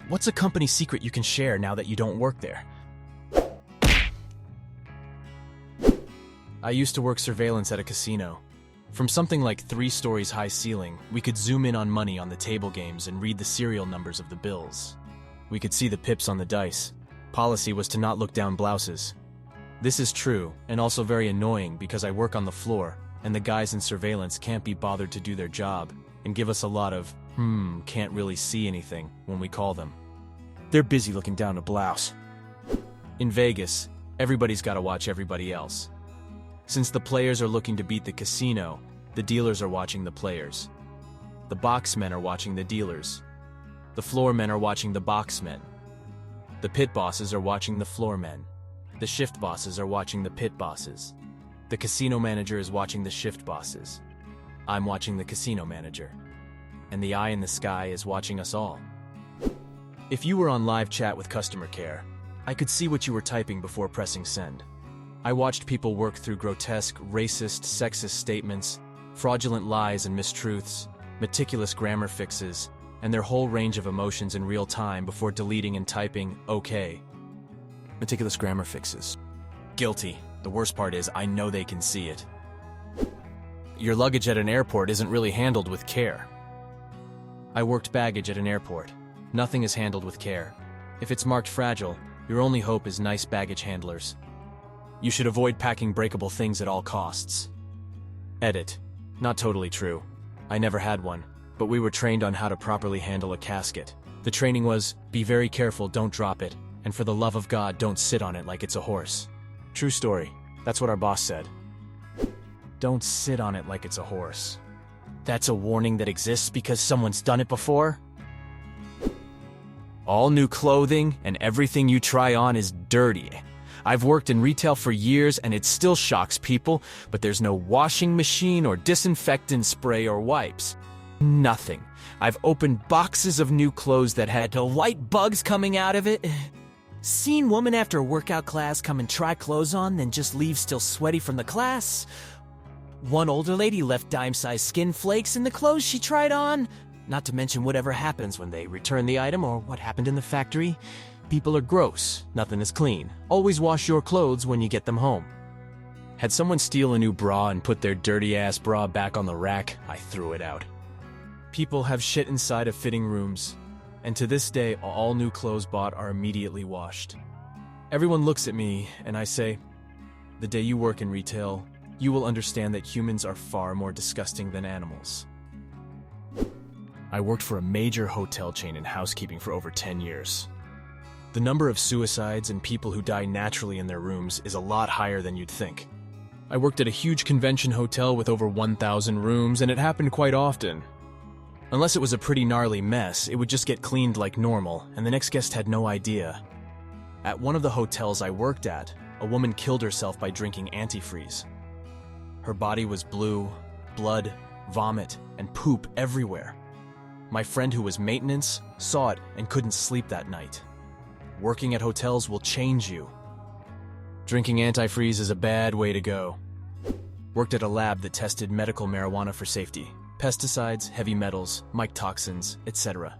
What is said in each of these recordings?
What's a company secret you can share now that you don't work there? I used to work surveillance at a casino. From something like 3 stories high ceiling, we could zoom in on money on the table games and read the serial numbers of the bills. We could see the pips on the dice. Policy was to not look down blouses. This is true, and also very annoying because I work on the floor, and the guys in surveillance can't be bothered to do their job, and give us a lot of, can't really see anything when we call them. They're busy looking down a blouse. In Vegas, everybody's gotta watch everybody else. Since the players are looking to beat the casino, the dealers are watching the players. The boxmen are watching the dealers. The floor men are watching the boxmen. The pit bosses are watching the floor men. The shift bosses are watching the pit bosses. The casino manager is watching the shift bosses. I'm watching the casino manager. And the eye in the sky is watching us all. If you were on live chat with customer care, I could see what you were typing before pressing send. I watched people work through grotesque, racist, sexist statements, fraudulent lies and mistruths, meticulous grammar fixes, and their whole range of emotions in real time before deleting and typing, okay. Meticulous grammar fixes. Guilty. The worst part is, I know they can see it. Your luggage at an airport isn't really handled with care. I worked baggage at an airport. Nothing is handled with care. If it's marked fragile, your only hope is nice baggage handlers. You should avoid packing breakable things at all costs. Edit. Not totally true. I never had one, but we were trained on how to properly handle a casket. The training was, be very careful, don't drop it, and for the love of God, don't sit on it like it's a horse. True story. That's what our boss said. Don't sit on it like it's a horse. That's a warning that exists because someone's done it before? All new clothing and everything you try on is dirty. I've worked in retail for years and it still shocks people, but there's no washing machine or disinfectant spray or wipes. Nothing. I've opened boxes of new clothes that had light bugs coming out of it. Seen woman after a workout class come and try clothes on, then just leave still sweaty from the class. One older lady left dime-sized skin flakes in the clothes she tried on. Not to mention whatever happens when they return the item or what happened in the factory. People are gross, nothing is clean. Always wash your clothes when you get them home. Had someone steal a new bra and put their dirty-ass bra back on the rack, I threw it out. People have shit inside of fitting rooms, and to this day, all new clothes bought are immediately washed. Everyone looks at me, and I say, the day you work in retail, you will understand that humans are far more disgusting than animals. I worked for a major hotel chain in housekeeping for over 10 years. The number of suicides and people who die naturally in their rooms is a lot higher than you'd think. I worked at a huge convention hotel with over 1,000 rooms, and it happened quite often. Unless it was a pretty gnarly mess, it would just get cleaned like normal, and the next guest had no idea. At one of the hotels I worked at, a woman killed herself by drinking antifreeze. Her body was blue, blood, vomit, and poop everywhere. My friend who was maintenance saw it and couldn't sleep that night. Working at hotels will change you. Drinking antifreeze is a bad way to go. Worked at a lab that tested medical marijuana for safety. Pesticides, heavy metals, mycotoxins, etc.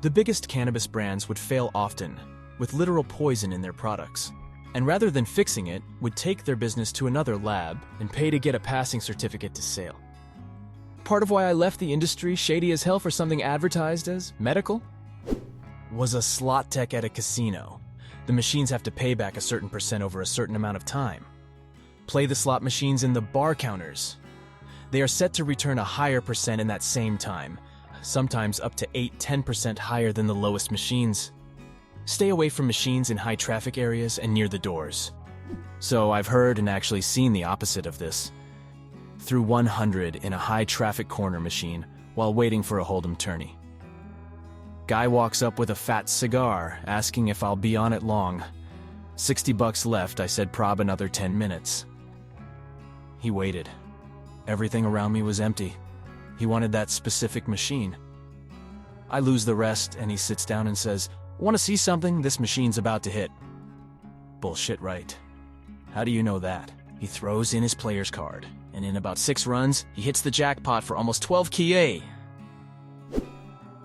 The biggest cannabis brands would fail often, with literal poison in their products, and rather than fixing it, would take their business to another lab and pay to get a passing certificate to sale. Part of why I left the industry shady as hell for something advertised as medical was a slot tech at a casino. The machines have to pay back a certain percent over a certain amount of time. Play the slot machines in the bar counters. They are set to return a higher percent in that same time, sometimes up to 8–10% higher than the lowest machines. Stay away from machines in high traffic areas and near the doors. So I've heard and actually seen the opposite of this. Threw 100 in a high traffic corner machine while waiting for a hold'em tourney. Guy walks up with a fat cigar, asking if I'll be on it long. $60 left, I said prob another 10 minutes. He waited. Everything around me was empty. He wanted that specific machine. I lose the rest, and he sits down and says, "Want to see something? This machine's about to hit." Bullshit, right? How do you know that? He throws in his player's card, and in about 6 runs, he hits the jackpot for almost 12K.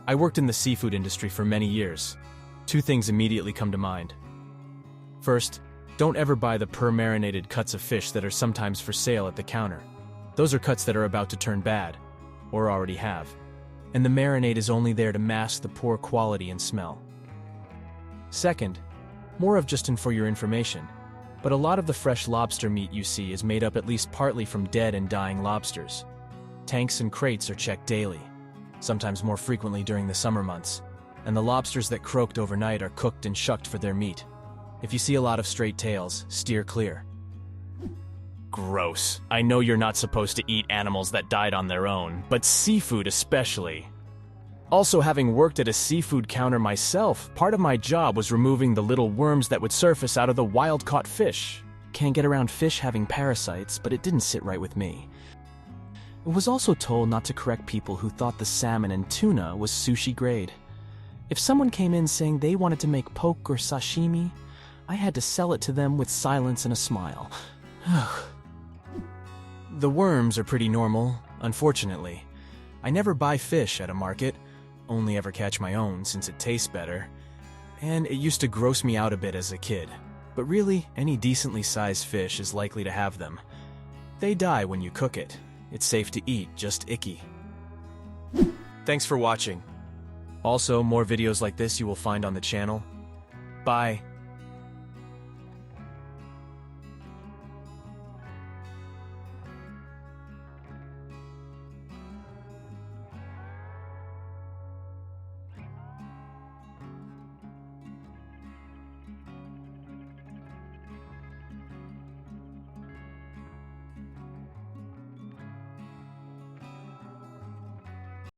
I worked in the seafood industry for many years. Two things immediately come to mind. First, don't ever buy the per-marinated cuts of fish that are sometimes for sale at the counter. Those are cuts that are about to turn bad, or already have. And the marinade is only there to mask the poor quality and smell. Second, more of just for your information, but a lot of the fresh lobster meat you see is made up at least partly from dead and dying lobsters. Tanks and crates are checked daily, sometimes more frequently during the summer months, and the lobsters that croaked overnight are cooked and shucked for their meat. If you see a lot of straight tails, steer clear. Gross. I know you're not supposed to eat animals that died on their own, but seafood especially. Also, having worked at a seafood counter myself, part of my job was removing the little worms that would surface out of the wild-caught fish. Can't get around fish having parasites, but it didn't sit right with me. I was also told not to correct people who thought the salmon and tuna was sushi grade. If someone came in saying they wanted to make poke or sashimi, I had to sell it to them with silence and a smile. The worms are pretty normal, unfortunately. I never buy fish at a market, only ever catch my own since it tastes better. And it used to gross me out a bit as a kid. But really, any decently sized fish is likely to have them. They die when you cook it. It's safe to eat, just icky. Thanks for watching. Also, more videos like this you will find on the channel. Bye.